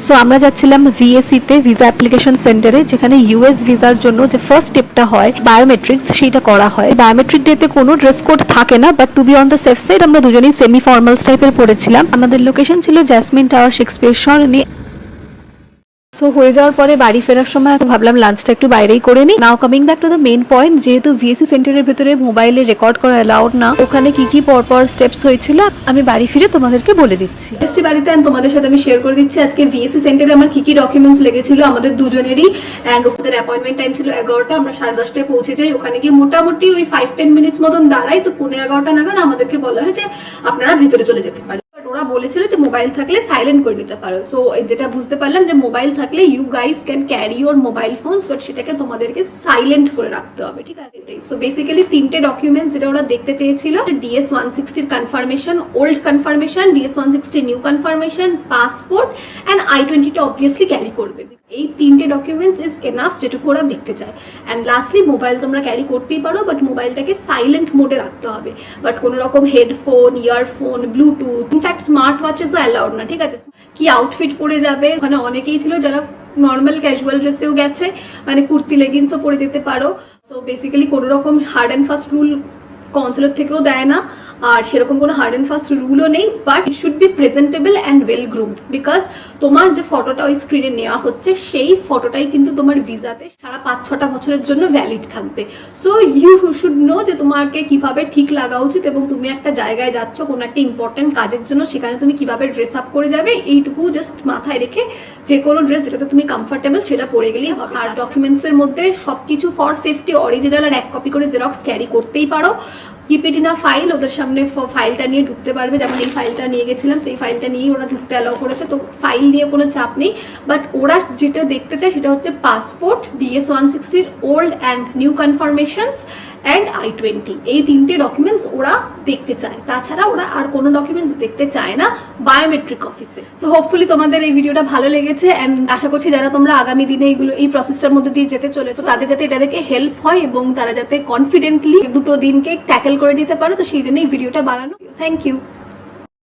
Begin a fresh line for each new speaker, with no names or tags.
So আমরা যাচ্ছিলাম ভিএসি তে, ভিসা অ্যাপ্লিকেশন সেন্টারে, যেখানে ইউএস ভিসার জন্য যে ফার্স্ট স্টেপটা হয় বায়োমেট্রিক্স, সেটা করা হয়। বায়োমেট্রিক ডেতে কোনো ড্রেস কোড থাকে না, but to be on the safe side আমরা দুজনেই সেমি ফর্মালস টাইপের পরেছিলাম। আমাদের লোকেশন ছিল Jasmine tower, Shakespeare Sarani. So হয়ে যাওয়ার পরে বাড়ি ফেরার সময় ভাবলাম লাঞ্চটা একটু বাইরেই করে নিই। নাও coming back to the main point, যেহেতু ভিএসি সেন্টারের ভেতরে মোবাইলে রেকর্ড করা অ্যালাউড না, ওখানে কি কি পরপর স্টেপস হয়েছিল আমি বাড়ি ফিরে তোমাদেরকে বলে দিচ্ছি।
এসছি বাড়িতে এন্ড তোমাদের সাথে আমি শেয়ার করে দিচ্ছি আজকে ভিএসি সেন্টারে আমার কি কি ডকুমেন্টস লেগেছিল আমাদের দুজনেরই। এন্ড ওদের অ্যাপয়েন্টমেন্ট টাইম ছিল 11টা, আমরা 10:30টায় পৌঁছে যাই। ওখানে গিয়ে মোটামুটি ওই 5-10 মিনিটস মতন দাঁড়াই, তো 11:15 নাগাদ আমাদেরকে বলা হয় যে আপনারা ভেতরে চলে যেতে পারেন। ওরা বলেছিল যে মোবাইল থাকলে সাইলেন্ট করে দিতে পারো। সো যেটা বুঝতে পারলাম যে মোবাইল থাকলে you guys can carry your mobile phones, but সেটাকে তোমাদেরকে সাইলেন্ট করে রাখতে হবে, ঠিক আছে? সো বেসিক্যালি 3টে ডকুমেন্টস যেটা ওরা দেখতে চেয়েছিল, DS-160 confirmation, old confirmation, DS-160 new confirmation, passport and I-20 টা অবভিয়াসলি ক্যারি করবে। এই 3টে ডকুমেন্টস ইজ এনাফ যেটুকু ওরা দেখতে চায়। এন্ড লাস্টলি মোবাইল তোমরা ক্যারি করতেই পারো, বাট মোবাইলটাকে সাইলেন্ট মোডে রাখতে হবে। বাট কোনো রকম headphone, earphone, bluetooth, in fact smart ওয়াচেসও অ্যালাউড না, ঠিক আছে? কি আউটফিট পরে যাবে, ওখানে অনেকেই ছিল যারা নর্মাল ক্যাজুয়াল ড্রেসেও গেছে, মানে কুর্তি লেগিংসও পরে যেতে পারো। সো বেসিক্যালি কোনো রকম hard and fast rule consulate থেকেও দেয় না, আর সেরকম কোনো হার্ড অ্যান্ড ফাস্ট রুলও নেই, but it should be presentable and well groomed, because তোমার যে ফটোটা ওই স্ক্রিনে নেওয়া হচ্ছে সেই ফটোটাই কিন্তু তোমার ভিসাতে সারা 5-6টা বছরের জন্য ভ্যালিড থাকবে। সো ইউ শুড নো যে তোমাকে কিভাবে ঠিক লাগা উচিত, এবং তুমি একটা জায়গায় যাচ্ছ কোনো একটা ইম্পর্টেন্ট কাজের জন্য, সেখানে তুমি কিভাবে ড্রেস আপ করে যাবে এইটুকু জাস্ট মাথায় রেখে যে কোনো ড্রেস যেটাতে তুমি কমফর্টেবল সেটা পরে গেলেই হবে। আর ডকুমেন্টস এর মধ্যে সবকিছু ফর সেফটি অরিজিনাল আর 1 কপি করে জেরক্স ক্যারি করতেই পারো। Keep it in a file, ওদের সামনে ফাইলটা নিয়ে ঢুকতে পারবে, যেমন এই ফাইলটা নিয়ে গেছিলাম সেই ফাইলটা নিয়ে ওরা ঢুকতে অ্যালাউ করেছে, তো ফাইল নিয়ে কোনো চাপ নেই। বাট ওরা যেটা দেখতে চায় সেটা হচ্ছে passport, DS-160 old and new confirmations and I-20, এই 3টে ডকুমেন্টস ওরা দেখতে চায়। তাছাড়া ওরা আর কোনো ডকুমেন্টস দেখতে চায় না বায়োমেট্রিক অফিসে। সো হোপফুলি তোমাদের এই ভিডিওটা ভালো লেগেছে, অ্যান্ড আশা করছি যারা তোমরা আগামী দিনে এই প্রসেসটার মধ্যে দিয়ে যেতে চলেছো তাদের যাতে এটা দেখে হেল্প হয় এবং তারা যাতে কনফিডেন্টলি দুটো দিনকে ট্যাকেল করে দিতে পারো, তো সেই জন্য এই ভিডিওটা বানানো। Thank you.